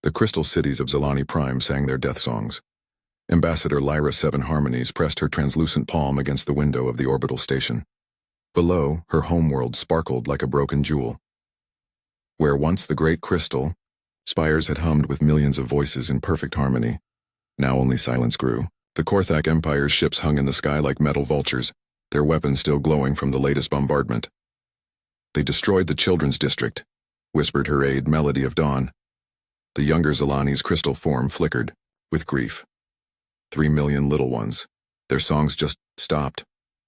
The crystal cities of Zilani Prime sang their death songs. Ambassador Lyra Seven Harmonies pressed her translucent palm against the window of the orbital station. Below, her homeworld sparkled like a broken jewel. Where once the great crystal, spires had hummed with millions of voices in perfect harmony. Now only silence grew. The Korthak Empire's ships hung in the sky like metal vultures, their weapons still glowing from the latest bombardment. They destroyed the children's district, whispered her aide Melody of Dawn. The younger Zilani's crystal form flickered, with grief. 3 million little ones. Their songs just stopped.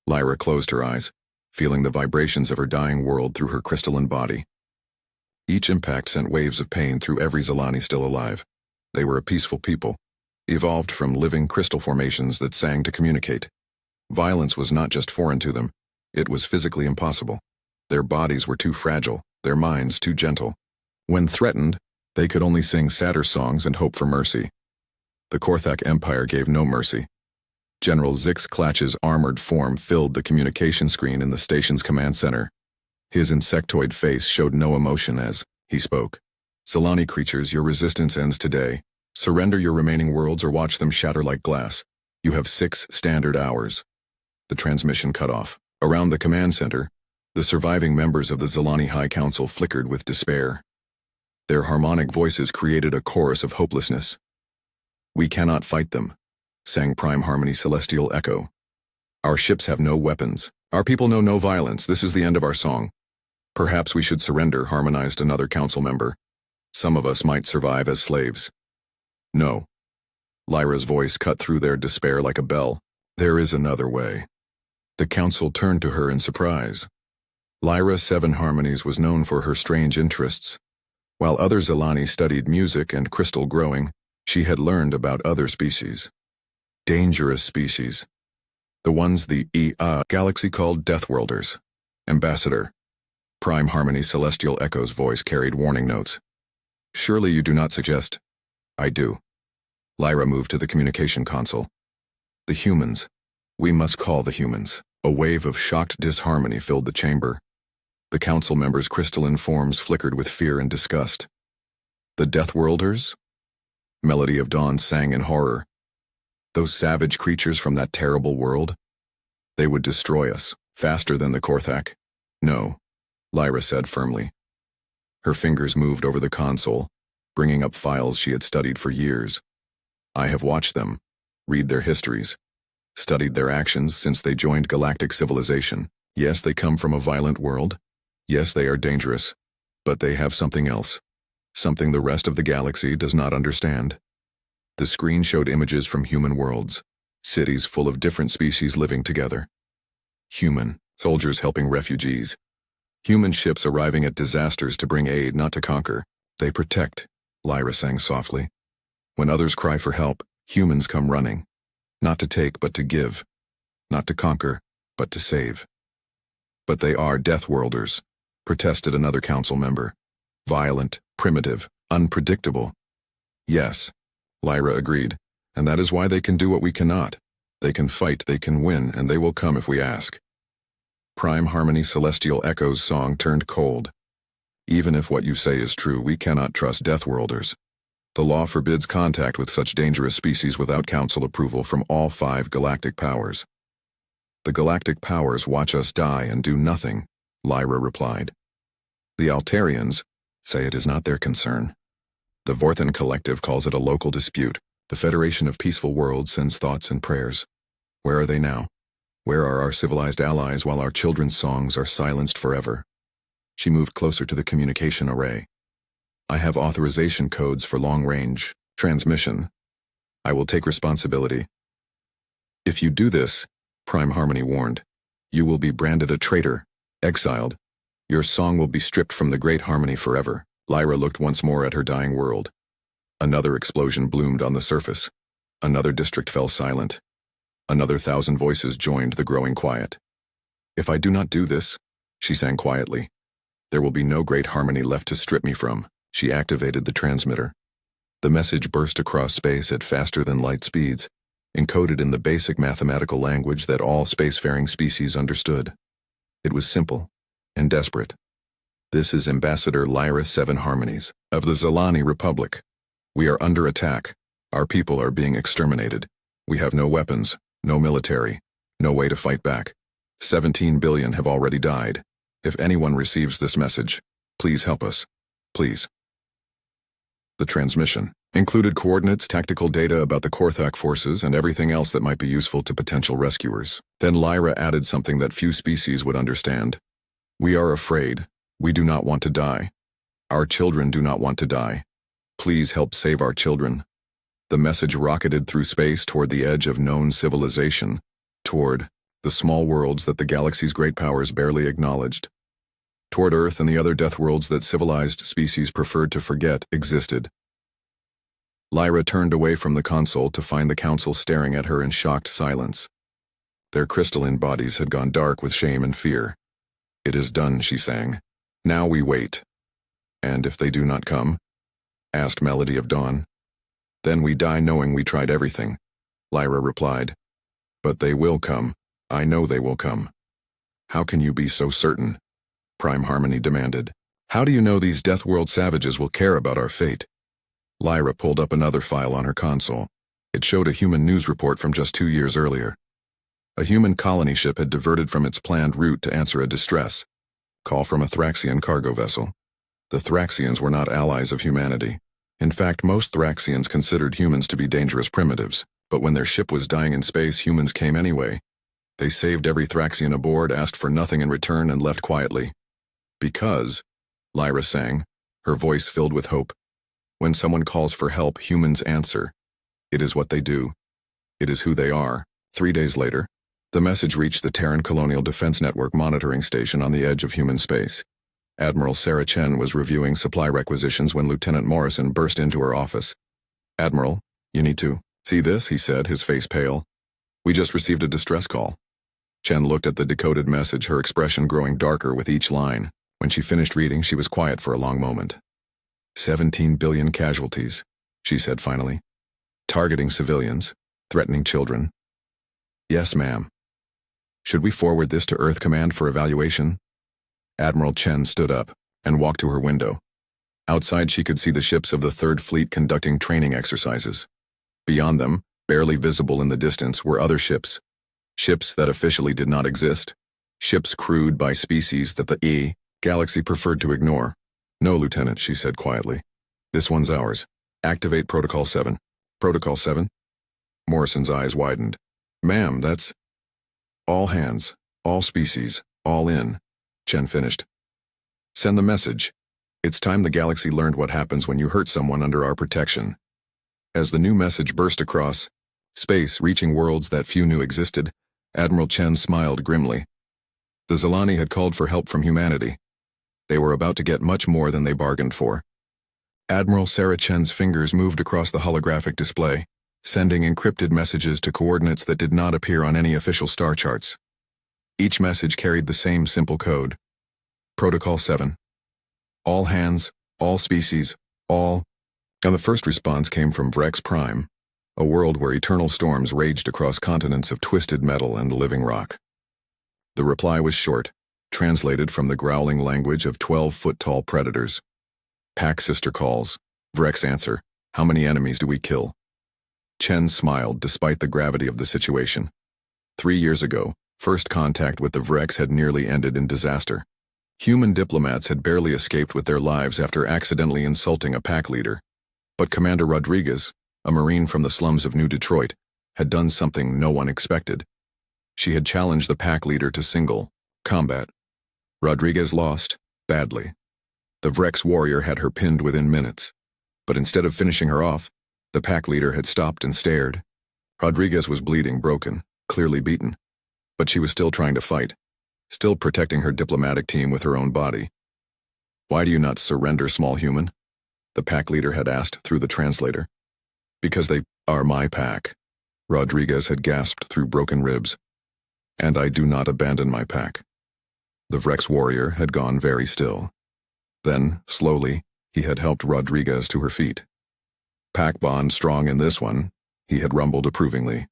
Lyra closed her eyes, feeling the vibrations of her dying world through her crystalline body. Each impact sent waves of pain through every Zilani still alive. They were a peaceful people, evolved from living crystal formations that sang to communicate. Violence was not just foreign to them, it was physically impossible. Their bodies were too fragile, their minds too gentle. When threatened, they could only sing sadder songs and hope for mercy. The Korthak Empire gave no mercy. General Zix Klatch's armored form filled the communication screen in the station's command center. His insectoid face showed no emotion as he spoke. Zilani creatures, your resistance ends today. Surrender your remaining worlds or watch them shatter like glass. You have 6 standard hours. The transmission cut off. Around the command center, the surviving members of the Zilani High Council flickered with despair. Their harmonic voices created a chorus of hopelessness. We cannot fight them, sang Prime Harmony Celestial Echo. Our ships have no weapons. Our people know no violence. This is the end of our song. Perhaps we should surrender, harmonized another council member. Some of us might survive as slaves. No. Lyra's voice cut through their despair like a bell. There is another way. The council turned to her in surprise. Lyra Seven Harmonies was known for her strange interests. While other Zilani studied music and crystal growing, she had learned about other species. Dangerous species. The ones the galaxy called Deathworlders. Ambassador. Prime Harmony Celestial Echo's voice carried warning notes. Surely you do not suggest? I do. Lyra moved to the communication console. The humans. We must call the humans. A wave of shocked disharmony filled the chamber. The council members' crystalline forms flickered with fear and disgust. The Deathworlders? Melody of Dawn sang in horror. Those savage creatures from that terrible world? They would destroy us, faster than the Korthak. No, Lyra said firmly. Her fingers moved over the console, bringing up files she had studied for years. I have watched them, read their histories, studied their actions since they joined galactic civilization. Yes, they come from a violent world. Yes, they are dangerous, but they have something else. Something the rest of the galaxy does not understand. The screen showed images from human worlds, cities full of different species living together. Human, soldiers helping refugees. Human ships arriving at disasters to bring aid, not to conquer. They protect, Lyra sang softly. When others cry for help, humans come running. Not to take, but to give. Not to conquer, but to save. But they are Deathworlders, protested another council member. Violent, primitive, unpredictable. Yes, Lyra agreed, and that is why they can do what we cannot. They can fight, they can win, and they will come if we ask. Prime Harmony Celestial Echo's song turned cold. Even if what you say is true, we cannot trust Deathworlders. The law forbids contact with such dangerous species without council approval from all 5 galactic powers. The galactic powers watch us die and do nothing, Lyra replied. The Altarians say it is not their concern. The Vorthan Collective calls it a local dispute. The Federation of Peaceful Worlds sends thoughts and prayers. Where are they now? Where are our civilized allies while our children's songs are silenced forever? She moved closer to the communication array. I have authorization codes for long-range transmission. I will take responsibility. If you do this, Prime Harmony warned, you will be branded a traitor, exiled. Your song will be stripped from the Great Harmony forever. Lyra looked once more at her dying world. Another explosion bloomed on the surface. Another district fell silent. Another 1,000 voices joined the growing quiet. If I do not do this, she sang quietly, there will be no Great Harmony left to strip me from. She activated the transmitter. The message burst across space at faster-than-light speeds, encoded in the basic mathematical language that all spacefaring species understood. It was simple and desperate. This is Ambassador Lyra Seven Harmonies of the Zilani Republic. We are under attack. Our people are being exterminated. We have no weapons, no military, no way to fight back. 17 billion have already died. If anyone receives this message, please help us. Please. The transmission included coordinates, tactical data about the Korthak forces, and everything else that might be useful to potential rescuers. Then Lyra added something that few species would understand. We are afraid. We do not want to die. Our children do not want to die. Please help save our children. The message rocketed through space toward the edge of known civilization, toward the small worlds that the galaxy's great powers barely acknowledged, toward Earth and the other death worlds that civilized species preferred to forget existed. Lyra turned away from the console to find the council staring at her in shocked silence. Their crystalline bodies had gone dark with shame and fear. It is done, she sang. Now we wait. And if they do not come? Asked Melody of Dawn. Then we die knowing we tried everything, Lyra replied. But they will come. I know they will come. How can you be so certain? Prime Harmony demanded. How do you know these Deathworld savages will care about our fate? Lyra pulled up another file on her console. It showed a human news report from just 2 years earlier. A human colony ship had diverted from its planned route to answer a distress call from a Thraxian cargo vessel. The Thraxians were not allies of humanity. In fact, most Thraxians considered humans to be dangerous primitives, but when their ship was dying in space, humans came anyway. They saved every Thraxian aboard, asked for nothing in return, and left quietly. Because, Lyra sang, her voice filled with hope, when someone calls for help, humans answer. It is what they do. It is who they are. 3 days later, the message reached the Terran Colonial Defense Network monitoring station on the edge of human space. Admiral Sarah Chen was reviewing supply requisitions when Lieutenant Morrison burst into her office. Admiral, you need to see this, he said, his face pale. We just received a distress call. Chen looked at the decoded message, her expression growing darker with each line. When she finished reading, she was quiet for a long moment. 17 billion casualties, she said finally. Targeting civilians, threatening children. Yes, ma'am. Should we forward this to Earth Command for evaluation? Admiral Chen stood up and walked to her window. Outside, she could see the ships of the Third Fleet conducting training exercises. Beyond them, barely visible in the distance, were other ships. Ships that officially did not exist. Ships crewed by species that the galaxy preferred to ignore. No, Lieutenant, she said quietly. This one's ours. Activate Protocol 7. Protocol 7? Morrison's eyes widened. Ma'am, that's... All hands, all species, all in, Chen finished. Send the message. It's time the galaxy learned what happens when you hurt someone under our protection. As the new message burst across space, reaching worlds that few knew existed, Admiral Chen smiled grimly. The Zilani had called for help from humanity. They were about to get much more than they bargained for. Admiral Sarah Chen's fingers moved across the holographic display, sending encrypted messages to coordinates that did not appear on any official star charts. Each message carried the same simple code. Protocol 7. All hands, all species, all... And the first response came from Vrex Prime, a world where eternal storms raged across continents of twisted metal and living rock. The reply was short, translated from the growling language of 12-foot-tall predators. Pack sister calls. Vrex answer. How many enemies do we kill? Chen smiled despite the gravity of the situation. 3 years ago, first contact with the Vrex had nearly ended in disaster. Human diplomats had barely escaped with their lives after accidentally insulting a pack leader. But Commander Rodriguez, a Marine from the slums of New Detroit, had done something no one expected. She had challenged the pack leader to single combat. Rodriguez lost, badly. The Vrex warrior had her pinned within minutes. But instead of finishing her off, the pack leader had stopped and stared. Rodriguez was bleeding, broken, clearly beaten. But she was still trying to fight, still protecting her diplomatic team with her own body. Why do you not surrender, small human? The pack leader had asked through the translator. Because they are my pack, Rodriguez had gasped through broken ribs. And I do not abandon my pack. The Vrex warrior had gone very still. Then, slowly, he had helped Rodriguez to her feet. Pack bond strong in this one, he had rumbled approvingly.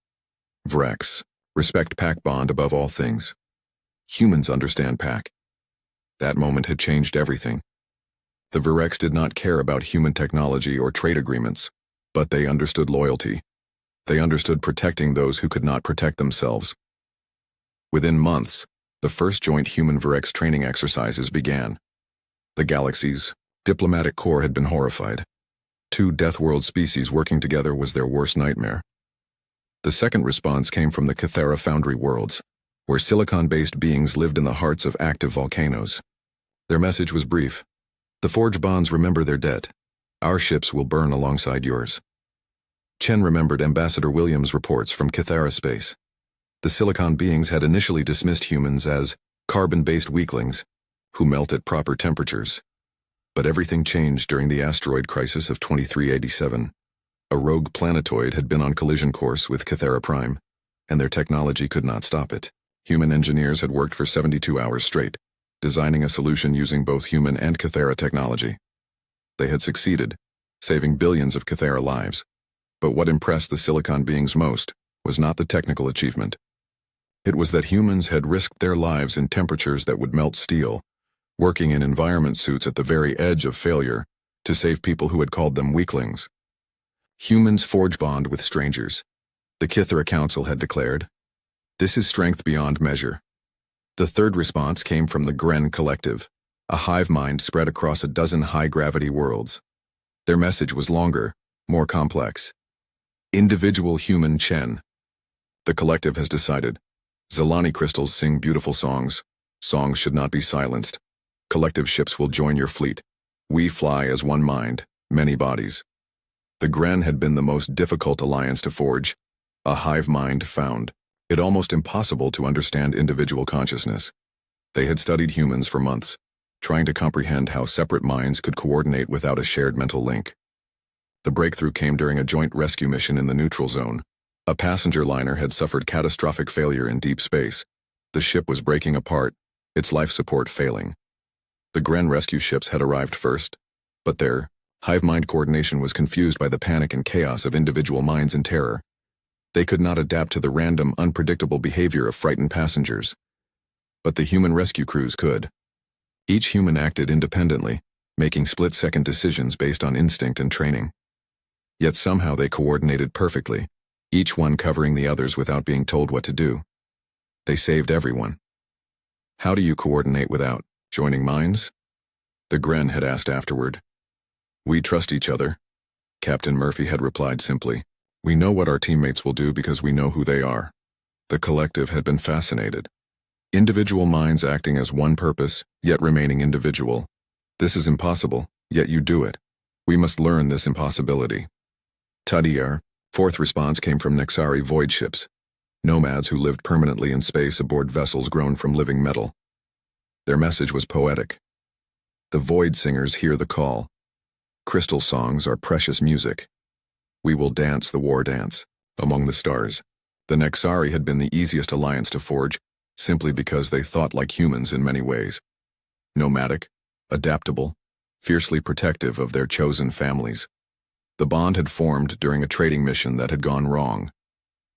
Vrex, respect pack bond above all things. Humans understand pack. That moment had changed everything. The Virex did not care about human technology or trade agreements, but they understood loyalty. They understood protecting those who could not protect themselves. Within months, the first joint human-Virex training exercises began. The galaxy's diplomatic corps had been horrified. 2 Deathworld species working together was their worst nightmare. The second response came from the Cathera Foundry worlds, where silicon-based beings lived in the hearts of active volcanoes. Their message was brief. The Forge Bonds remember their debt. Our ships will burn alongside yours. Chen remembered Ambassador Williams' reports from Cathera space. The silicon beings had initially dismissed humans as carbon-based weaklings who melt at proper temperatures. But everything changed during the asteroid crisis of 2387. A rogue planetoid had been on collision course with Cathera Prime, and their technology could not stop it. Human engineers had worked for 72 hours straight, designing a solution using both human and Cathera technology. They had succeeded, saving billions of Cathera lives. But what impressed the silicon beings most was not the technical achievement. It was that humans had risked their lives in temperatures that would melt steel, working in environment suits at the very edge of failure to save people who had called them weaklings. Humans forge bond with strangers, the Cathera Council had declared. This is strength beyond measure. The third response came from the Gren Collective, a hive mind spread across a dozen high-gravity worlds. Their message was longer, more complex. Individual human Chen. The collective has decided. Zelani crystals sing beautiful songs. Songs should not be silenced. Collective ships will join your fleet. We fly as one mind, many bodies. The Gren had been the most difficult alliance to forge. A hive mind found it almost impossible to understand individual consciousness. They had studied humans for months, trying to comprehend how separate minds could coordinate without a shared mental link. The breakthrough came during a joint rescue mission in the neutral zone. A passenger liner had suffered catastrophic failure in deep space. The ship was breaking apart, its life support failing. The Gren rescue ships had arrived first, but their hive mind coordination was confused by the panic and chaos of individual minds in terror. They could not adapt to the random, unpredictable behavior of frightened passengers. But the human rescue crews could. Each human acted independently, making split-second decisions based on instinct and training. Yet somehow they coordinated perfectly, each one covering the others without being told what to do. They saved everyone. How do you coordinate without joining minds? The Gren had asked afterward. We trust each other, Captain Murphy had replied simply. We know what our teammates will do because we know who they are. The collective had been fascinated. Individual minds acting as one purpose, yet remaining individual. This is impossible, yet you do it. We must learn this impossibility. Tadiar, fourth response came from Nexari void ships, nomads who lived permanently in space aboard vessels grown from living metal. Their message was poetic. The void singers hear the call. Crystal songs are precious music. We will dance the war dance, among the stars. The Nexari had been the easiest alliance to forge, simply because they thought like humans in many ways. Nomadic, adaptable, fiercely protective of their chosen families. The bond had formed during a trading mission that had gone wrong.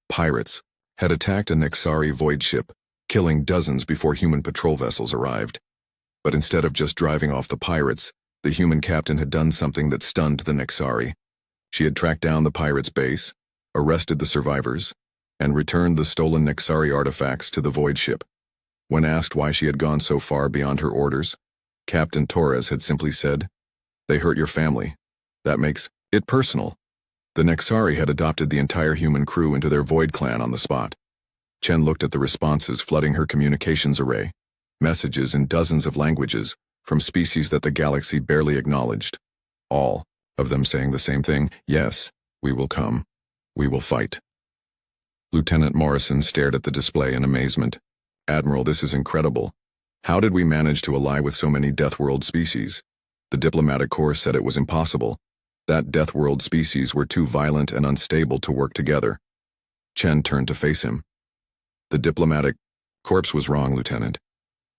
Pirates had attacked a Nexari void ship, killing dozens before human patrol vessels arrived. But instead of just driving off the pirates, the human captain had done something that stunned the Nexari. She had tracked down the pirates' base, arrested the survivors, and returned the stolen Nexari artifacts to the void ship. When asked why she had gone so far beyond her orders, Captain Torres had simply said, "They hurt your family. That makes it personal." The Nexari had adopted the entire human crew into their void clan on the spot. Chen looked at the responses flooding her communications array, messages in dozens of languages, from species that the galaxy barely acknowledged. All of them saying the same thing: yes, we will come. We will fight. Lieutenant Morrison stared at the display in amazement. Admiral, this is incredible. How did we manage to ally with so many Deathworld species? The diplomatic corps said it was impossible. That Deathworld species were too violent and unstable to work together. Chen turned to face him. The diplomatic corps was wrong, Lieutenant.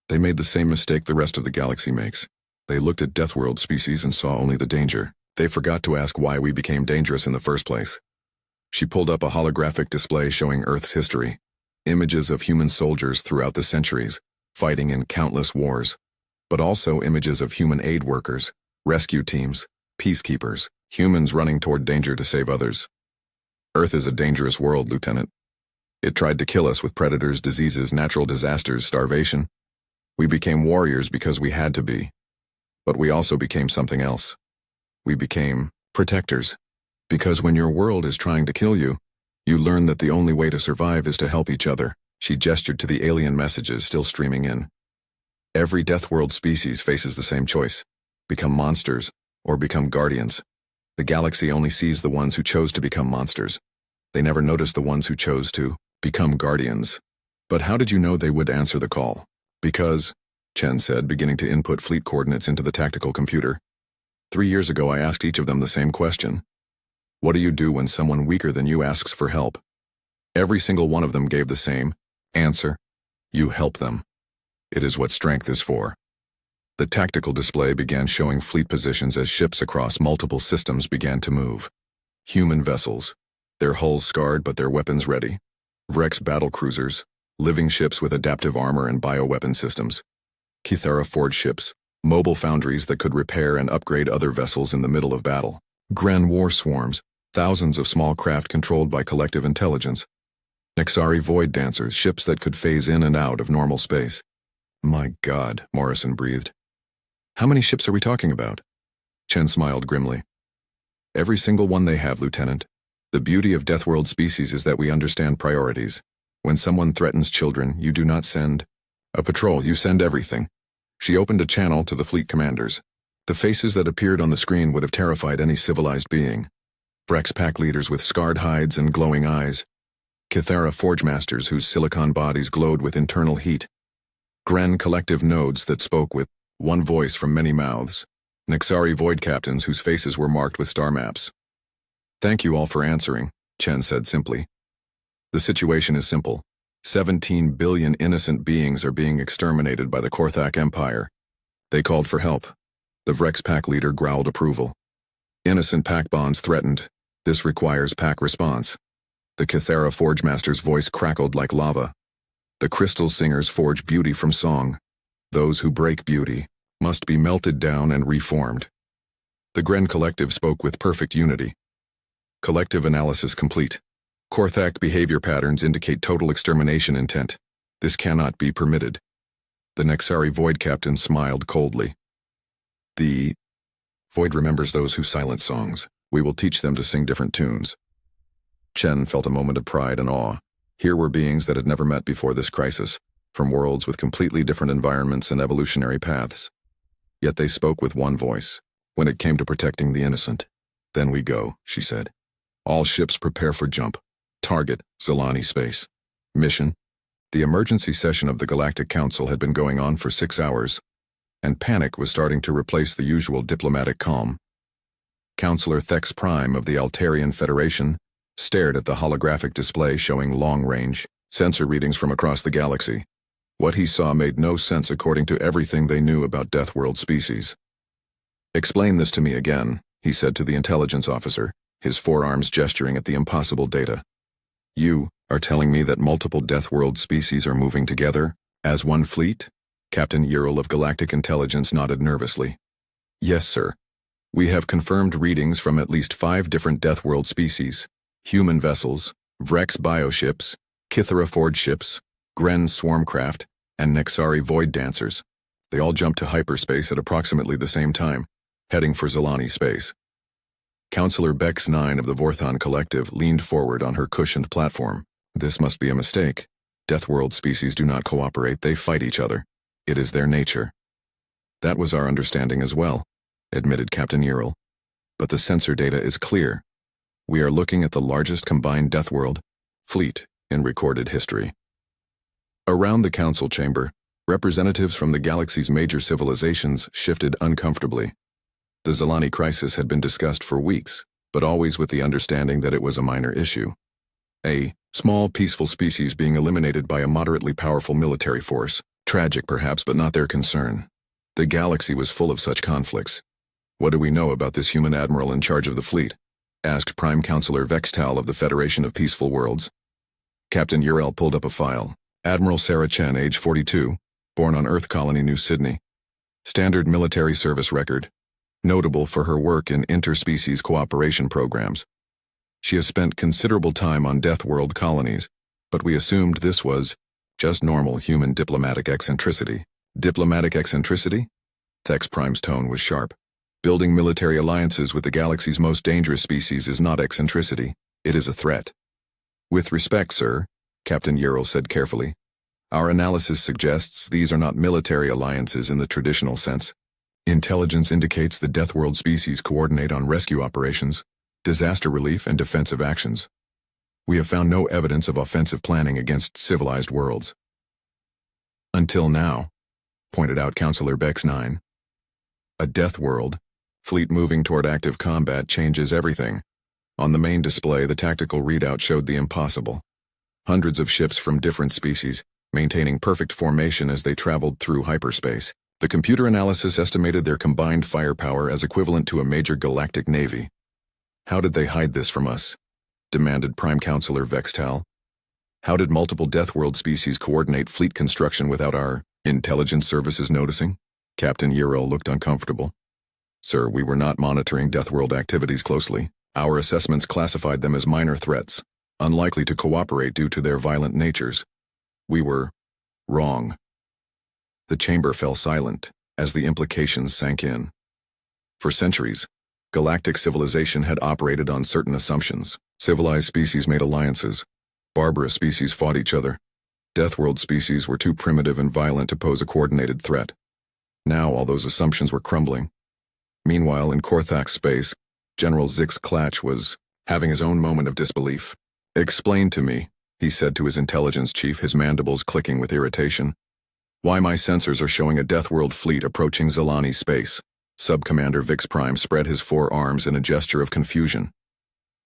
They made the same mistake the rest of the galaxy makes. They looked at Deathworld species and saw only the danger. They forgot to ask why we became dangerous in the first place. She pulled up a holographic display showing Earth's history. Images of human soldiers throughout the centuries, fighting in countless wars. But also images of human aid workers, Rescue teams, peacekeepers, humans running toward danger to save others. Earth is a dangerous world, Lieutenant. It tried to kill us with predators, diseases, natural disasters, starvation. We became warriors because we had to be. But we also became something else. We became protectors. Because when your world is trying to kill you, you learn that the only way to survive is to help each other. She gestured to the alien messages still streaming in. Every Deathworld species faces the same choice: become monsters or become guardians. The galaxy only sees the ones who chose to become monsters. They never notice the ones who chose to become guardians. But how did you know they would answer the call? Because, Chen said, beginning to input fleet coordinates into the tactical computer. 3 years ago I asked each of them the same question. What do you do when someone weaker than you asks for help? Every single one of them gave the same answer. You help them. It is what strength is for. The tactical display began showing fleet positions as ships across multiple systems began to move. Human vessels, their hulls scarred but their weapons ready. Vrex battle cruisers, living ships with adaptive armor and bioweapon systems. Kythera forged ships, mobile foundries that could repair and upgrade other vessels in the middle of battle. Grand war swarms, thousands of small craft controlled by collective intelligence. Nexari void dancers, ships that could phase in and out of normal space. My God, Morrison breathed. How many ships are we talking about? Chen smiled grimly. Every single one they have, Lieutenant. The beauty of Deathworld species is that we understand priorities. When someone threatens children, you do not send a patrol, you send everything. She opened a channel to the fleet commanders. The faces that appeared on the screen would have terrified any civilized being. Vrex pack leaders with scarred hides and glowing eyes. Kythera forge masters whose silicon bodies glowed with internal heat. Gren collective nodes that spoke with one voice from many mouths. Nexari void captains whose faces were marked with star maps. Thank you all for answering, Chen said simply. The situation is simple. 17 billion innocent beings are being exterminated by the Korthak Empire. They called for help. The Vrex pack leader growled approval. Innocent pack bonds threatened. This requires pack response. The Kythera forge master's voice crackled like lava. The crystal singers forge beauty from song. Those who break beauty must be melted down and reformed. The Gren collective spoke with perfect unity. Collective analysis complete. Korthak behavior patterns indicate total extermination intent. This cannot be permitted. The Nexari Void captain smiled coldly. The Void remembers those who silence songs. We will teach them to sing different tunes. Chen felt a moment of pride and awe. Here were beings that had never met before this crisis, from worlds with completely different environments and evolutionary paths. Yet they spoke with one voice, when it came to protecting the innocent. Then we go, she said. All ships prepare for jump. Target, Zilani space. Mission. The emergency session of the Galactic Council had been going on for 6 hours, and panic was starting to replace the usual diplomatic calm. Counselor Thex Prime of the Altarian Federation stared at the holographic display showing long-range sensor readings from across the galaxy. What he saw made no sense according to everything they knew about Deathworld species. Explain this to me again, he said to the intelligence officer, his forearms gesturing at the impossible data. You are telling me that multiple Deathworld species are moving together as one fleet? Captain Ural of Galactic Intelligence nodded nervously. Yes, sir. We have confirmed readings from at least 5 different Deathworld species. Human vessels, Vrex bioships, Kythera forge ships, Gren swarmcraft, and Nexari void dancers. They all jumped to hyperspace at approximately the same time, heading for Zilani space. Counselor Bex 9 of the Vorthon Collective leaned forward on her cushioned platform. This must be a mistake. Deathworld species do not cooperate, they fight each other. It is their nature. That was our understanding as well, admitted Captain Ural. But the sensor data is clear. We are looking at the largest combined Deathworld fleet in recorded history. Around the council chamber, representatives from the galaxy's major civilizations shifted uncomfortably. The Zilani crisis had been discussed for weeks, but always with the understanding that it was a minor issue. A small, peaceful species being eliminated by a moderately powerful military force. Tragic perhaps, but not their concern. The galaxy was full of such conflicts. What do we know about this human admiral in charge of the fleet? Asked Prime Counselor Vextal of the Federation of Peaceful Worlds. Captain Ural pulled up a file. Admiral Sarah Chen, age 42, born on Earth Colony, New Sydney. Standard military service record. notable for her work in interspecies cooperation programs. She has spent considerable time on Deathworld colonies, but we assumed this was just normal human diplomatic eccentricity. Diplomatic eccentricity? Thex Prime's tone was sharp. Building military alliances with the galaxy's most dangerous species is not eccentricity, it is a threat. With respect, sir, Captain Ural said carefully, our analysis suggests these are not military alliances in the traditional sense. Intelligence indicates the Deathworld species coordinate on rescue operations, disaster relief, and defensive actions. We have found no evidence of offensive planning against civilized worlds. Until now, pointed out Counselor Bex-9. A Deathworld fleet moving toward active combat changes everything. On the main display, the tactical readout showed the impossible. Hundreds of ships from different species, maintaining perfect formation as they traveled through hyperspace. The computer analysis estimated their combined firepower as equivalent to a major galactic navy. How did they hide this from us? Demanded Prime Counselor Vextal. How did multiple Deathworld species coordinate fleet construction without our intelligence services noticing? Captain Ural looked uncomfortable. Sir, we were not monitoring Deathworld activities closely. Our assessments classified them as minor threats, unlikely to cooperate due to their violent natures. We were wrong. The chamber fell silent as the implications sank in. For centuries, galactic civilization had operated on certain assumptions. Civilized species made alliances. Barbarous species fought each other. Deathworld species were too primitive and violent to pose a coordinated threat. Now all those assumptions were crumbling. Meanwhile, in Korthak's space, General Zix Klatch was having his own moment of disbelief. Explain to me, he said to his intelligence chief, his mandibles clicking with irritation, why my sensors are showing a Deathworld fleet approaching Zalani space. Subcommander Vix Prime spread his forearms in a gesture of confusion.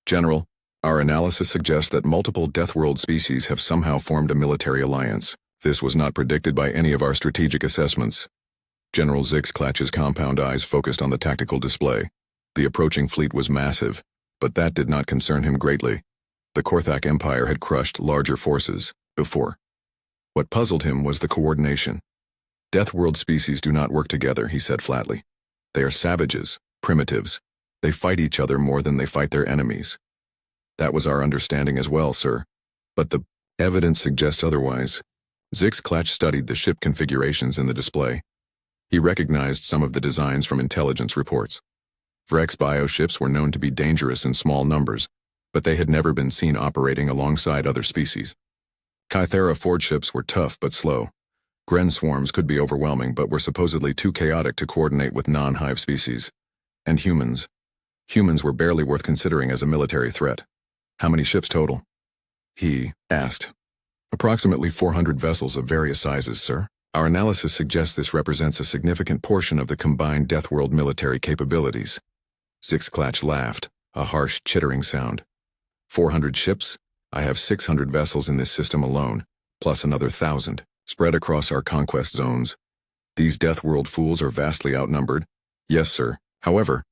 General, our analysis suggests that multiple Deathworld species have somehow formed a military alliance. This was not predicted by any of our strategic assessments. General Zix Klatch's compound eyes focused on the tactical display. The approaching fleet was massive, but that did not concern him greatly. The Korthak Empire had crushed larger forces before. What puzzled him was the coordination. Deathworld species do not work together, he said flatly. They are savages, primitives. They fight each other more than they fight their enemies. That was our understanding as well, sir. But the evidence suggests otherwise. Zix Klatch studied the ship configurations in the display. He recognized some of the designs from intelligence reports. Vrex bioships were known to be dangerous in small numbers, but they had never been seen operating alongside other species. Kythera Ford ships were tough but slow. Gren swarms could be overwhelming but were supposedly too chaotic to coordinate with non-hive species. And humans. Humans were barely worth considering as a military threat. How many ships total? He asked. Approximately 400 vessels of various sizes, sir. Our analysis suggests this represents a significant portion of the combined Deathworld military capabilities. Zix Klatch laughed, a harsh chittering sound. 400 ships? I have 600 vessels in this system alone, plus another 1,000, spread across our conquest zones. These Deathworld fools are vastly outnumbered. Yes, sir. However,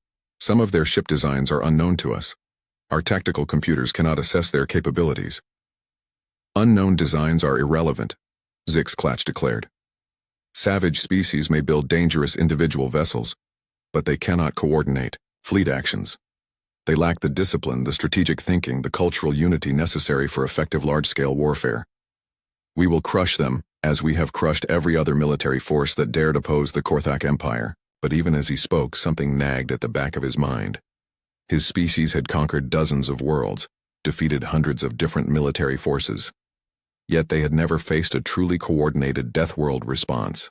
some of their ship designs are unknown to us. Our tactical computers cannot assess their capabilities. Unknown designs are irrelevant, Zix Klatch declared. Savage species may build dangerous individual vessels, but they cannot coordinate fleet actions. They lack the discipline, the strategic thinking, the cultural unity necessary for effective large-scale warfare. We will crush them, as we have crushed every other military force that dared oppose the Korthak Empire. But even as he spoke, something nagged at the back of his mind. His species had conquered dozens of worlds, defeated hundreds of different military forces. Yet they had never faced a truly coordinated Deathworld response.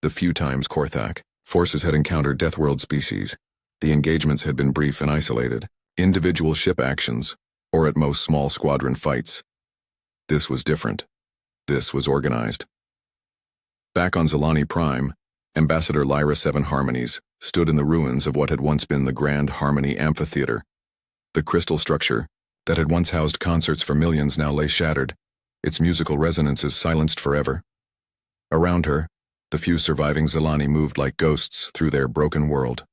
The few times Korthak forces had encountered Deathworld species, the engagements had been brief and isolated, individual ship actions, or at most small squadron fights. This was different. This was organized. Back on Zalani Prime, Ambassador Lyra 7 Harmonies stood in the ruins of what had once been the Grand Harmony Amphitheater. The crystal structure that had once housed concerts for millions now lay shattered, its musical resonances silenced forever. Around her, the few surviving Zalani moved like ghosts through their broken world.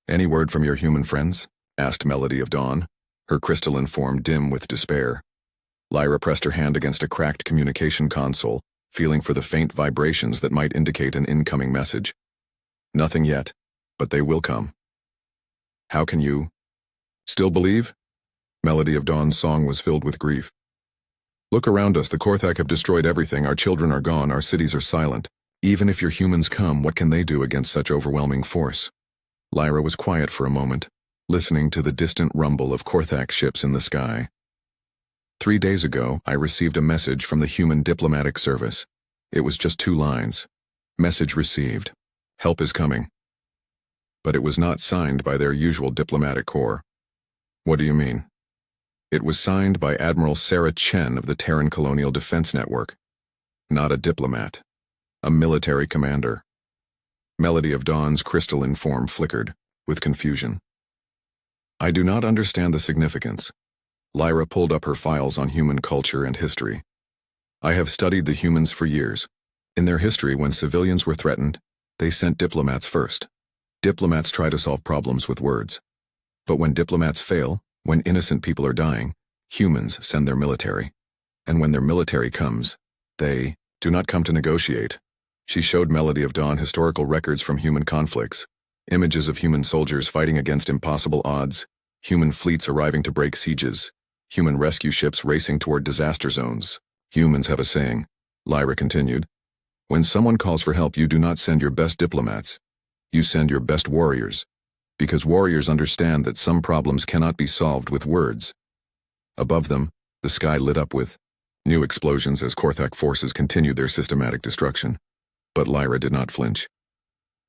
"Any word from your human friends?" asked Melody of Dawn, her crystalline form dim with despair. Lyra pressed her hand against a cracked communication console, feeling for the faint vibrations that might indicate an incoming message. "Nothing yet. But they will come. How can you still believe? Melody of Dawn's song was filled with grief. Look around us, the Korthak have destroyed everything, our children are gone, our cities are silent. Even if your humans come, what can they do against such overwhelming force? Lyra was quiet for a moment, listening to the distant rumble of Korthak ships in the sky. 3 days ago, I received a message from the Human Diplomatic Service. It was just 2 lines. Message received. Help is coming. But it was not signed by their usual diplomatic corps. What do you mean? It was signed by Admiral Sarah Chen of the Terran Colonial Defense Network. Not a diplomat. A military commander. Melody of Dawn's crystalline form flickered, with confusion. I do not understand the significance. Lyra pulled up her files on human culture and history. I have studied the humans for years. In their history, when civilians were threatened, they sent diplomats first. Diplomats try to solve problems with words. But when diplomats fail, when innocent people are dying, humans send their military. And when their military comes, they do not come to negotiate. She showed Melody of Dawn historical records from human conflicts, images of human soldiers fighting against impossible odds, human fleets arriving to break sieges, human rescue ships racing toward disaster zones. Humans have a saying, Lyra continued. When someone calls for help, you do not send your best diplomats. You send your best warriors. Because warriors understand that some problems cannot be solved with words. Above them, the sky lit up with new explosions as Korthak forces continued their systematic destruction. But Lyra did not flinch.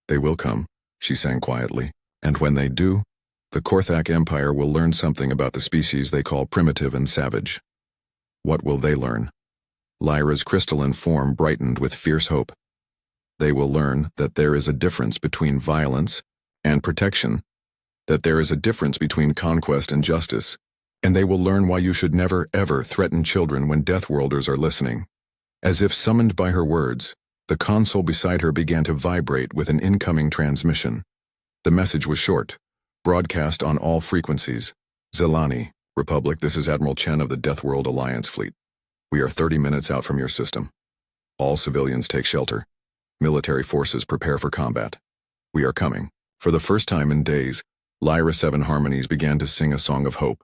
They will come, she sang quietly, and when they do, the Korthak Empire will learn something about the species they call primitive and savage. What will they learn? Lyra's crystalline form brightened with fierce hope. They will learn that there is a difference between violence and protection, that there is a difference between conquest and justice, and they will learn why you should never ever threaten children when Deathworlders are listening. As if summoned by her words, the console beside her began to vibrate with an incoming transmission. The message was short, broadcast on all frequencies. Zelani, Republic, this is Admiral Chen of the Deathworld Alliance Fleet. We are 30 minutes out from your system. All civilians take shelter. Military forces prepare for combat. We are coming. For the first time in days, Lyra 7 Harmonies began to sing a song of hope.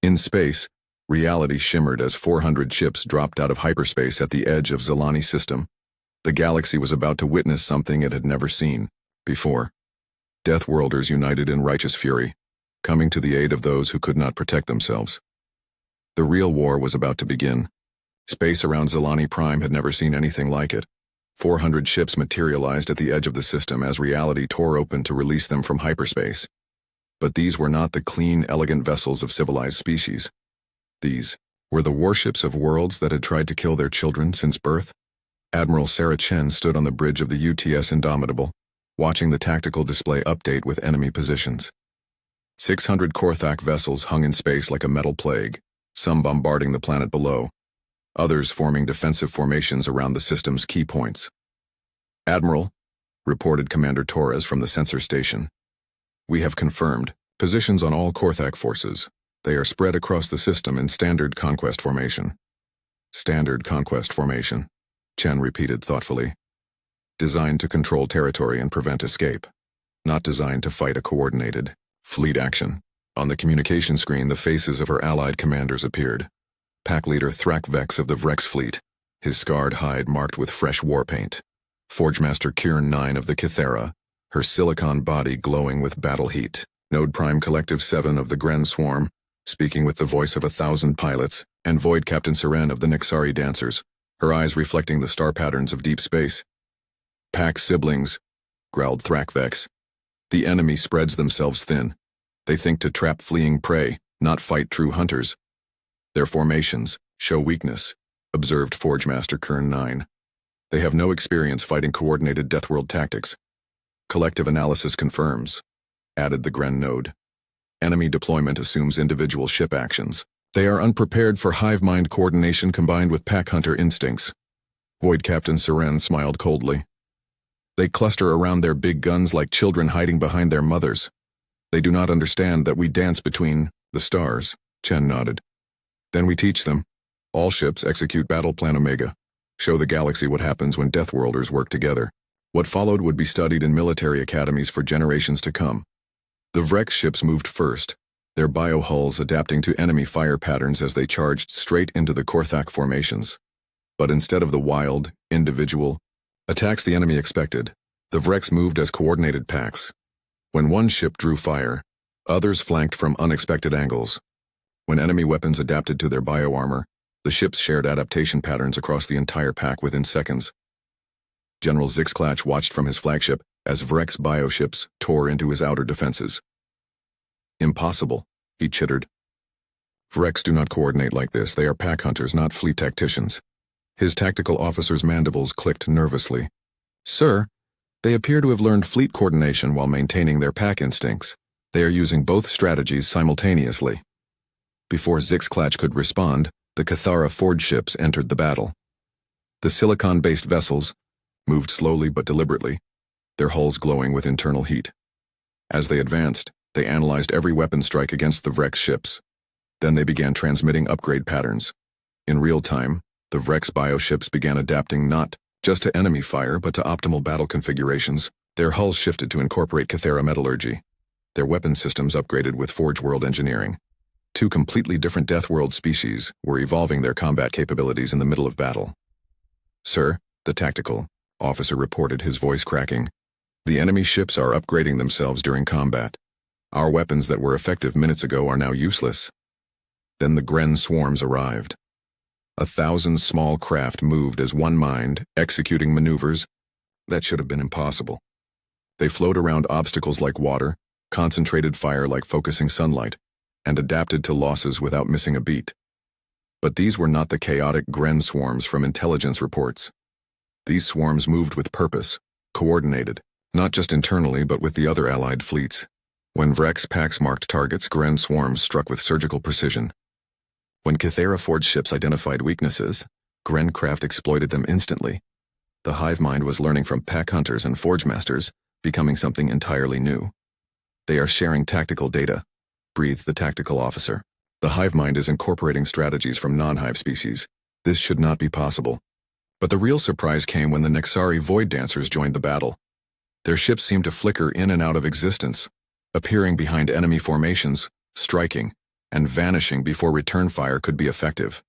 In space, reality shimmered as 400 ships dropped out of hyperspace at the edge of Zelani's system. The galaxy was about to witness something it had never seen before. Deathworlders united in righteous fury, coming to the aid of those who could not protect themselves. The real war was about to begin. Space around Zelani Prime had never seen anything like it. 400 ships materialized at the edge of the system as reality tore open to release them from hyperspace. But these were not the clean, elegant vessels of civilized species. These were the warships of worlds that had tried to kill their children since birth. Admiral Sarah Chen stood on the bridge of the UTS Indomitable, watching the tactical display update with enemy positions. 600 Korthak vessels hung in space like a metal plague, some bombarding the planet below, others forming defensive formations around the system's key points. Admiral, reported Commander Torres from the sensor station. We have confirmed positions on all Korthak forces. They are spread across the system in standard conquest formation. Standard conquest formation, Chen repeated thoughtfully. Designed to control territory and prevent escape. Not designed to fight a coordinated fleet action. On the communication screen, the faces of her allied commanders appeared. Pack leader Thrakvex of the Vrex fleet, his scarred hide marked with fresh war paint. Forgemaster Kieran 9 of the Kythera, her silicon body glowing with battle heat. Node Prime Collective 7 of the Gren Swarm, speaking with the voice of 1,000 pilots, and Void Captain Seren of the Nexari Dancers, her eyes reflecting the star patterns of deep space. Pack siblings, growled Thrakvex. The enemy spreads themselves thin. They think to trap fleeing prey, not fight true hunters. Their formations show weakness, observed Forgemaster Kern 9. They have no experience fighting coordinated Deathworld tactics. Collective analysis confirms, added the Gren node. Enemy deployment assumes individual ship actions. They are unprepared for hive mind coordination combined with pack hunter instincts. Void Captain Seren smiled coldly. They cluster around their big guns like children hiding behind their mothers. They do not understand that we dance between the stars, Chen nodded. Then we teach them. All ships execute Battle Plan Omega. Show the galaxy what happens when Deathworlders work together. What followed would be studied in military academies for generations to come. The Vrex ships moved first, their biohulls adapting to enemy fire patterns as they charged straight into the Korthak formations. But instead of the wild, individual attacks the enemy expected, the Vrex moved as coordinated packs. When one ship drew fire, others flanked from unexpected angles. When enemy weapons adapted to their bioarmor, the ships shared adaptation patterns across the entire pack within seconds. General Zixclatch watched from his flagship as Vrex bioships tore into his outer defenses. Impossible, he chittered. Vrex do not coordinate like this. They are pack hunters, not fleet tacticians. His tactical officer's mandibles clicked nervously. Sir, they appear to have learned fleet coordination while maintaining their pack instincts. They are using both strategies simultaneously. Before Zixclatch could respond, the Cathara Forge ships entered the battle. The silicon-based vessels moved slowly but deliberately, their hulls glowing with internal heat. As they advanced, they analyzed every weapon strike against the Vrex ships. Then they began transmitting upgrade patterns. In real time, the Vrex bioships began adapting not just to enemy fire but to optimal battle configurations. Their hulls shifted to incorporate Cathara metallurgy. Their weapon systems upgraded with Forge World engineering. Two completely different Deathworld species were evolving their combat capabilities in the middle of battle. Sir, the tactical officer reported, his voice cracking. The enemy ships are upgrading themselves during combat. Our weapons that were effective minutes ago are now useless. Then the Gren swarms arrived. 1,000 small craft moved as one mind, executing maneuvers that should have been impossible. They flowed around obstacles like water, concentrated fire like focusing sunlight, and adapted to losses without missing a beat. But these were not the chaotic Gren swarms from intelligence reports. These swarms moved with purpose, coordinated, not just internally but with the other allied fleets. When Vrex packs marked targets, Gren swarms struck with surgical precision. When Cathara Forge ships identified weaknesses, Gren craft exploited them instantly. The hive mind was learning from pack hunters and forge masters, becoming something entirely new. They are sharing tactical data, breathed the tactical officer. The hive mind is incorporating strategies from non-hive species. This should not be possible. But the real surprise came when the Nexari Void Dancers joined the battle. Their ships seemed to flicker in and out of existence, appearing behind enemy formations, striking, and vanishing before return fire could be effective.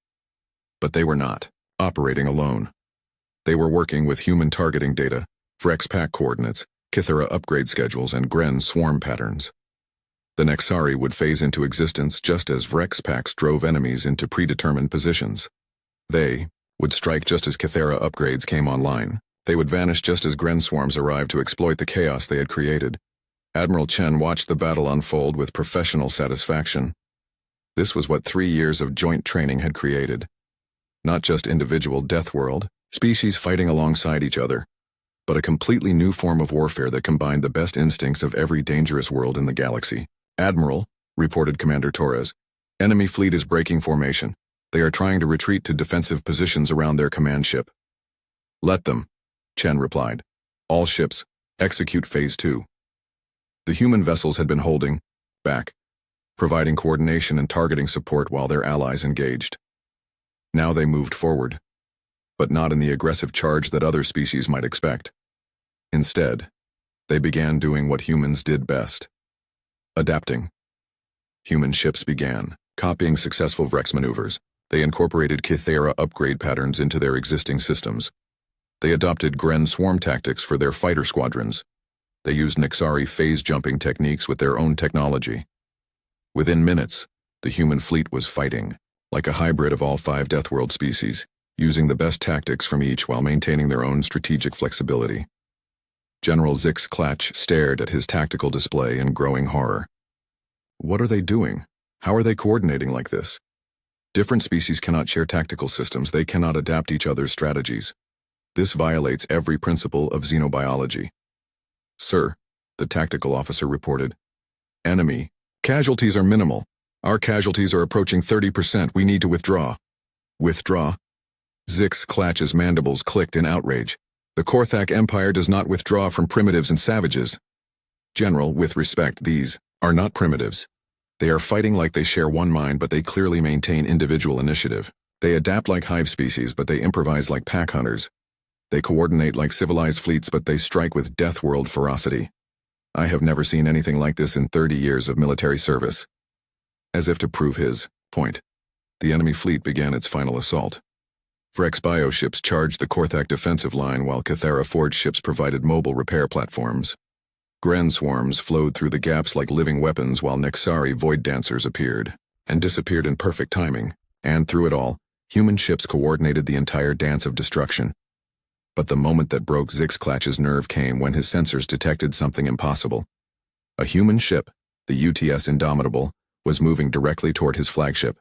But they were not operating alone. They were working with human targeting data, Vrex pack coordinates, Cathara upgrade schedules, and Gren swarm patterns. The Nexari would phase into existence just as Vrex packs drove enemies into predetermined positions. They would strike just as Cathara upgrades came online. They would vanish just as Gren swarms arrived to exploit the chaos they had created. Admiral Chen watched the battle unfold with professional satisfaction. This was what 3 years of joint training had created. Not just individual Deathworld species fighting alongside each other, but a completely new form of warfare that combined the best instincts of every dangerous world in the galaxy. Admiral, reported Commander Torres, enemy fleet is breaking formation. They are trying to retreat to defensive positions around their command ship. Let them, Chen replied. All ships, execute Phase 2. The human vessels had been holding back, providing coordination and targeting support while their allies engaged. Now they moved forward, but not in the aggressive charge that other species might expect. Instead, they began doing what humans did best: adapting. Human ships began copying successful Vrex maneuvers. They incorporated Cathara upgrade patterns into their existing systems. They adopted Gren swarm tactics for their fighter squadrons. They used Nexari phase-jumping techniques with their own technology. Within minutes, the human fleet was fighting, like a hybrid of all 5 Deathworld species, using the best tactics from each while maintaining their own strategic flexibility. General Zixclatch stared at his tactical display in growing horror. What are they doing? How are they coordinating like this? Different species cannot share tactical systems. They cannot adapt each other's strategies. This violates every principle of xenobiology. Sir, the tactical officer reported. Enemy casualties are minimal. Our casualties are approaching 30%. We need to withdraw. Withdraw? Zixclatch's mandibles clicked in outrage. The Korthak Empire does not withdraw from primitives and savages. General, with respect, these are not primitives. They are fighting like they share one mind, but they clearly maintain individual initiative. They adapt like hive species, but they improvise like pack hunters. They coordinate like civilized fleets, but they strike with Deathworld ferocity. I have never seen anything like this in 30 years of military service. As if to prove his point, the enemy fleet began its final assault. Vrex bioships charged the Korthak defensive line while Cathera Forge ships provided mobile repair platforms. Gren swarms flowed through the gaps like living weapons while Nexari void dancers appeared and disappeared in perfect timing, and through it all, human ships coordinated the entire dance of destruction. But the moment that broke Zixclatch's nerve came when his sensors detected something impossible. A human ship, the UTS Indomitable, was moving directly toward his flagship.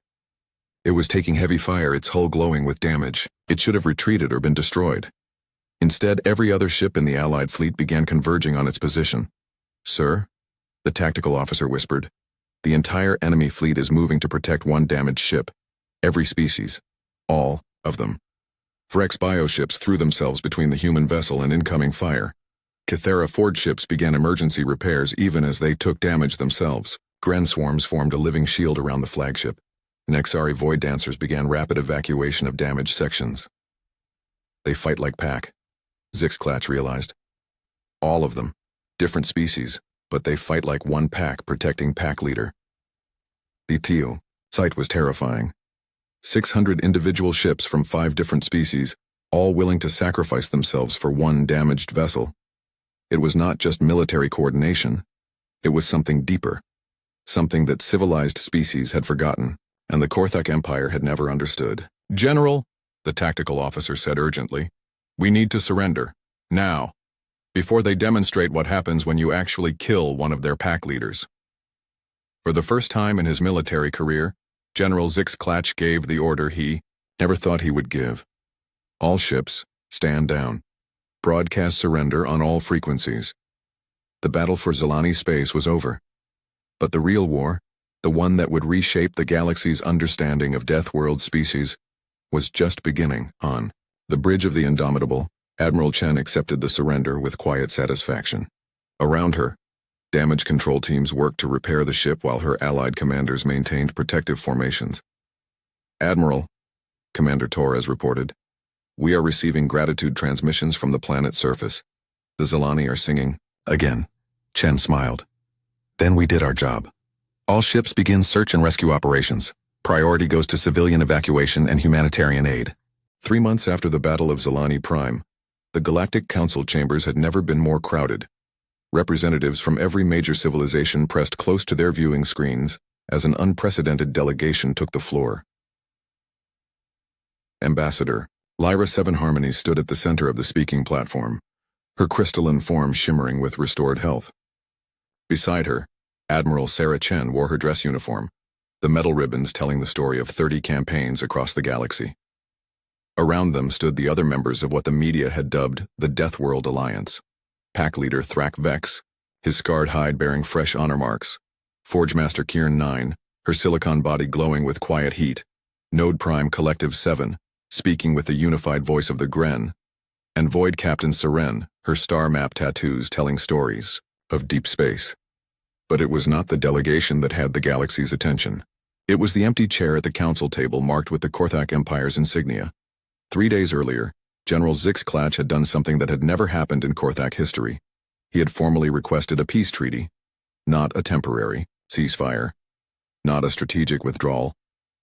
It was taking heavy fire, its hull glowing with damage. It should have retreated or been destroyed. Instead, every other ship in the Allied fleet began converging on its position. "Sir," the tactical officer whispered, "the entire enemy fleet is moving to protect one damaged ship. Every species. All of them." Vrex bioships threw themselves between the human vessel and incoming fire. Cathera Forge ships began emergency repairs even as they took damage themselves. Gren swarms formed a living shield around the flagship. Nexari void dancers began rapid evacuation of damaged sections. They fight like pack, Zixclatch realized. All of them, different species, but they fight like one pack protecting pack leader. The Theo sight was terrifying. 600 individual ships from 5 different species, all willing to sacrifice themselves for one damaged vessel. It was not just military coordination. It was something deeper, something that civilized species had forgotten, and the Korthak Empire had never understood. "General," the tactical officer said urgently, "we need to surrender, now, before they demonstrate what happens when you actually kill one of their pack leaders." For the first time in his military career, General Zixclatch gave the order he never thought he would give. "All ships, stand down. Broadcast surrender on all frequencies." The battle for Zilani space was over. But the real war, the one that would reshape the galaxy's understanding of Deathworld species, was just beginning. On the bridge of the Indomitable, Admiral Chen accepted the surrender with quiet satisfaction. Around her, damage control teams worked to repair the ship while her allied commanders maintained protective formations. "Admiral," Commander Torres reported, "we are receiving gratitude transmissions from the planet's surface. The Zilani are singing." Again, Chen smiled. "Then we did our job. All ships begin search and rescue operations. Priority goes to civilian evacuation and humanitarian aid." 3 months after the Battle of Zilani Prime, the Galactic Council chambers had never been more crowded. Representatives from every major civilization pressed close to their viewing screens as an unprecedented delegation took the floor. Ambassador Lyra Seven Harmonies stood at the center of the speaking platform, her crystalline form shimmering with restored health. Beside her, Admiral Sarah Chen wore her dress uniform, the metal ribbons telling the story of 30 campaigns across the galaxy. Around them stood the other members of what the media had dubbed the Deathworld Alliance. Pack leader Thrak Vex, his scarred hide bearing fresh honor marks. Forge Master Kieran 9, her silicon body glowing with quiet heat. Node Prime Collective 7, speaking with the unified voice of the Gren. And Void Captain Seren, her star map tattoos telling stories of deep space. But it was not the delegation that had the galaxy's attention. It was the empty chair at the council table marked with the Korthak Empire's insignia. 3 days earlier, General Zixclatch had done something that had never happened in Korthak history. He had formally requested a peace treaty, not a temporary ceasefire, not a strategic withdrawal,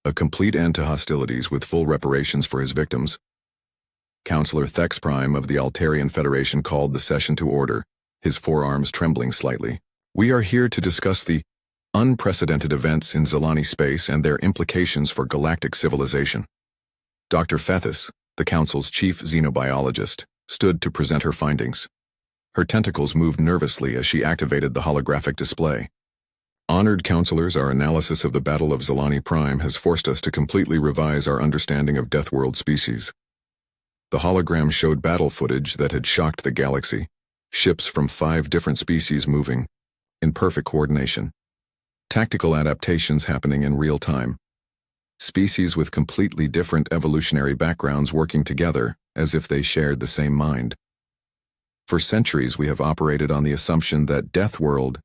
a complete end to hostilities with full reparations for his victims. Counselor Thex Prime of the Altarian Federation called the session to order, his forearms trembling slightly. "We are here to discuss the unprecedented events in Zilani space and their implications for galactic civilization." Dr. Fethis, the Council's chief xenobiologist, stood to present her findings. Her tentacles moved nervously as she activated the holographic display. "Honored counselors, our analysis of the Battle of Zilani Prime has forced us to completely revise our understanding of Deathworld species." The hologram showed battle footage that had shocked the galaxy, ships from 5 different species moving, in perfect coordination. Tactical adaptations happening in real time. Species with completely different evolutionary backgrounds working together as if they shared the same mind. For centuries we have operated on the assumption that Deathworld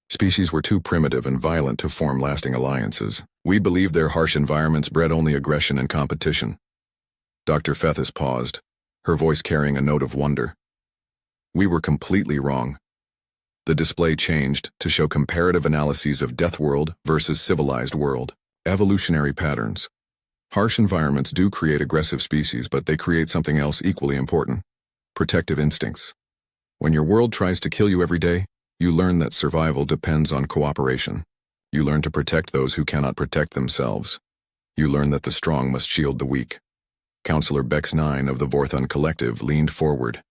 species were too primitive and violent to form lasting alliances. We believed their harsh environments bred only aggression and competition. Dr. Fethis paused, her voice carrying a note of wonder. We were completely wrong. The display changed to show comparative analyses of Deathworld versus civilized world. Evolutionary patterns. Harsh environments do create aggressive species, but they create something else equally important: protective instincts. When your world tries to kill you every day, you learn that survival depends on cooperation. You learn to protect those who cannot protect themselves. You learn that the strong must shield the weak. Counselor Bex 9 of the Vorthon Collective leaned forward.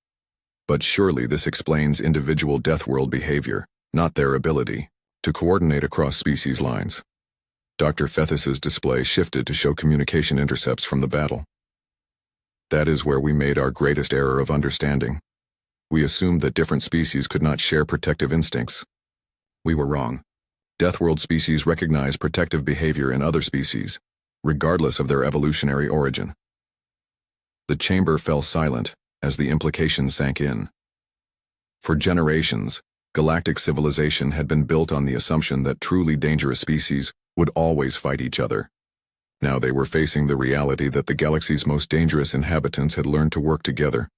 But surely this explains individual Deathworld behavior, not their ability to coordinate across species lines. Dr. Fethis's display shifted to show communication intercepts from the battle. That is where we made our greatest error of understanding. We assumed that different species could not share protective instincts. We were wrong. Deathworld species recognize protective behavior in other species, regardless of their evolutionary origin. The chamber fell silent as the implications sank in. For generations, galactic civilization had been built on the assumption that truly dangerous species would always fight each other. Now they were facing the reality that the galaxy's most dangerous inhabitants had learned to work together.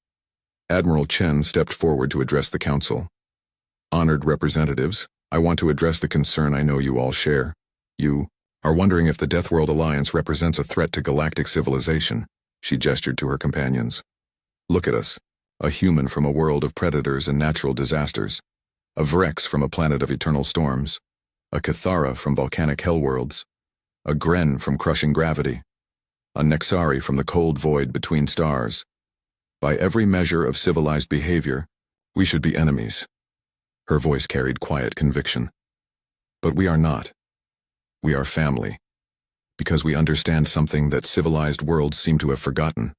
Admiral Chen stepped forward to address the council. Honored representatives, I want to address the concern I know you all share. You are wondering if the Deathworld Alliance represents a threat to galactic civilization. She gestured to her companions. Look at us, a human from a world of predators and natural disasters, a Vrex from a planet of eternal storms, a Cathara from volcanic hellworlds, a Gren from crushing gravity, a Nexari from the cold void between stars. By every measure of civilized behavior, we should be enemies. Her voice carried quiet conviction. But we are not. We are family. Because we understand something that civilized worlds seem to have forgotten.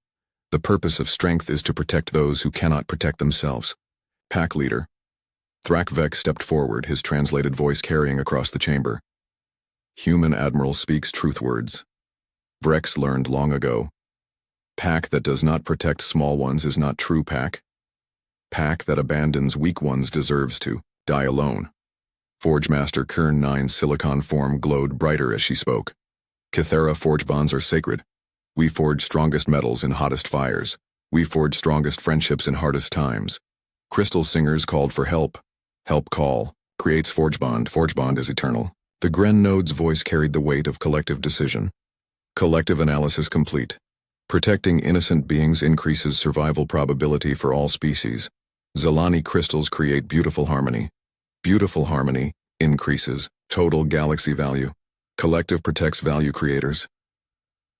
The purpose of strength is to protect those who cannot protect themselves. Pack leader. Thrakvek stepped forward, his translated voice carrying across the chamber. Human admiral speaks truth words. Vrex learned long ago. Pack that does not protect small ones is not true pack. Pack that abandons weak ones deserves to die alone. Forge Master Kern 9's silicon form glowed brighter as she spoke. Cathara forge bonds are sacred. We forge strongest metals in hottest fires. We forge strongest friendships in hardest times. Crystal singers called for help. Help call. Creates forge bond. Forge bond is eternal. The Gren node's voice carried the weight of collective decision. Collective analysis complete. Protecting innocent beings increases survival probability for all species. Zalani crystals create beautiful harmony. Beautiful harmony increases total galaxy value. Collective protects value creators.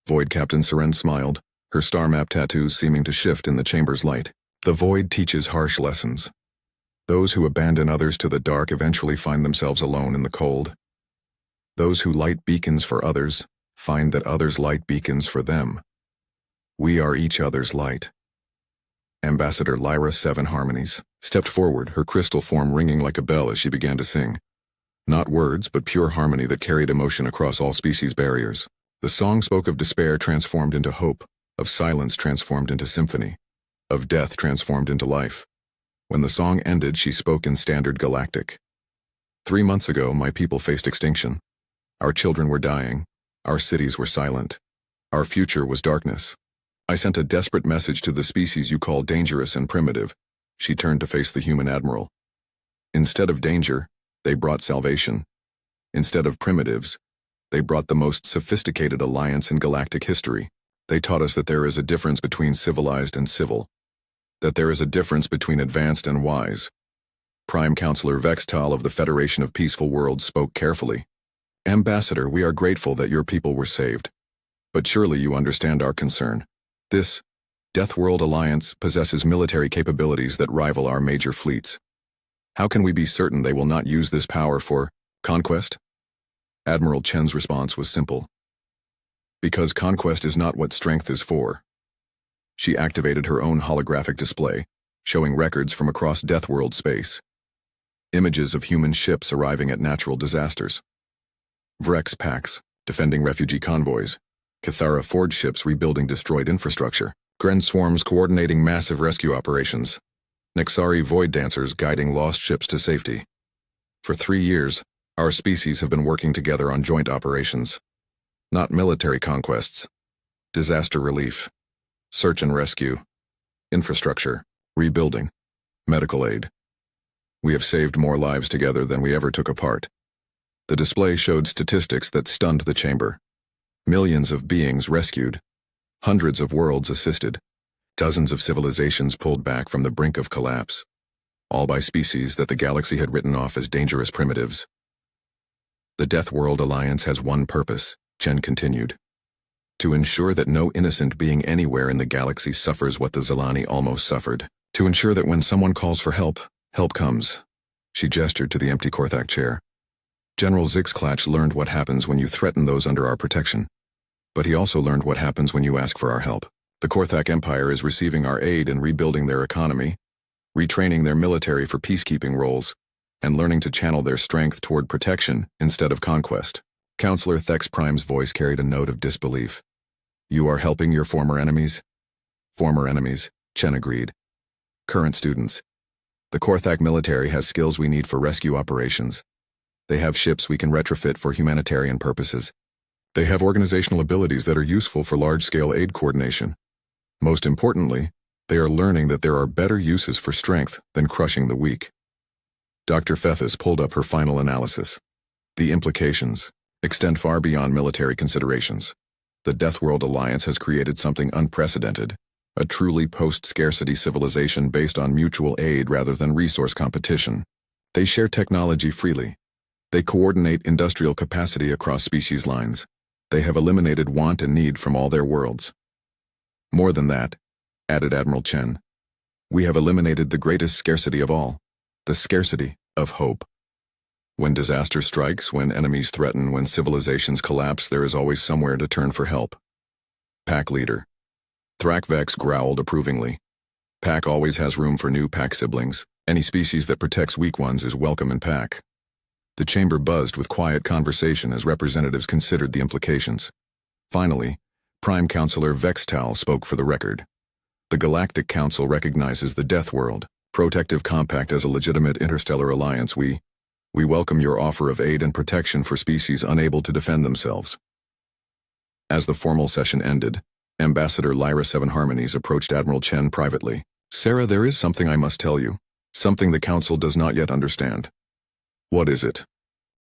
Void Captain Seren smiled, her star map tattoos seeming to shift in the chamber's light. The Void teaches harsh lessons. Those who abandon others to the dark eventually find themselves alone in the cold. Those who light beacons for others find that others light beacons for them. We are each other's light. Ambassador Lyra 7 Harmonies stepped forward, her crystal form ringing like a bell as she began to sing. Not words, but pure harmony that carried emotion across all species barriers. The song spoke of despair transformed into hope, of silence transformed into symphony, of death transformed into life. When the song ended, she spoke in standard galactic. 3 months ago, my people faced extinction. Our children were dying. Our cities were silent. Our future was darkness. I sent a desperate message to the species you call dangerous and primitive. She turned to face the human admiral. Instead of danger, they brought salvation. Instead of primitives, they brought the most sophisticated alliance in galactic history. They taught us that there is a difference between civilized and civil. That there is a difference between advanced and wise. Prime Counselor Vextal of the Federation of Peaceful Worlds spoke carefully. Ambassador, we are grateful that your people were saved. But surely you understand our concern. This Deathworld Alliance possesses military capabilities that rival our major fleets. How can we be certain they will not use this power for conquest? Admiral Chen's response was simple. Because conquest is not what strength is for. She activated her own holographic display, showing records from across Deathworld space. Images of human ships arriving at natural disasters. Vrex packs, defending refugee convoys. Cathara forge ships rebuilding destroyed infrastructure. Gren swarms coordinating massive rescue operations. Nexari void dancers guiding lost ships to safety. For 3 years, our species have been working together on joint operations. Not military conquests. Disaster relief. Search and rescue. infrastructure, rebuilding, medical aid. We have saved more lives together than we ever took apart. The display showed statistics that stunned the chamber. Millions of beings rescued, hundreds of worlds assisted, dozens of civilizations pulled back from the brink of collapse, all by species that the galaxy had written off as dangerous primitives. The Deathworld Alliance has one purpose, Chen continued. To ensure that no innocent being anywhere in the galaxy suffers what the Zilani almost suffered. To ensure that when someone calls for help, help comes. She gestured to the empty Korthak chair. General Zixclatch learned what happens when you threaten those under our protection. But he also learned what happens when you ask for our help. The Korthak Empire is receiving our aid in rebuilding their economy, retraining their military for peacekeeping roles, and learning to channel their strength toward protection instead of conquest. Counselor Thex Prime's voice carried a note of disbelief. You are helping your former enemies? Former enemies, Chen agreed. Current students. The Korthak military has skills we need for rescue operations. They have ships we can retrofit for humanitarian purposes. They have organizational abilities that are useful for large-scale aid coordination. Most importantly, they are learning that there are better uses for strength than crushing the weak. Dr. Fethis pulled up her final analysis. The implications extend far beyond military considerations. The Deathworld Alliance has created something unprecedented, a truly post-scarcity civilization based on mutual aid rather than resource competition. They share technology freely. They coordinate industrial capacity across species lines. They have eliminated want and need from all their worlds. More than that, added Admiral Chen, we have eliminated the greatest scarcity of all, the scarcity of hope. When disaster strikes, when enemies threaten, when civilizations collapse, there is always somewhere to turn for help. Pack leader. Thrakvex growled approvingly. Pack always has room for new pack siblings. Any species that protects weak ones is welcome in pack. The chamber buzzed with quiet conversation as representatives considered the implications. Finally, Prime Counselor Vextal spoke for the record. The Galactic Council recognizes the Deathworld Protective Compact as a legitimate interstellar alliance. We welcome your offer of aid and protection for species unable to defend themselves. As the formal session ended, Ambassador Lyra Seven Harmonies approached Admiral Chen privately. Sarah, there is something I must tell you. Something the Council does not yet understand. What is it?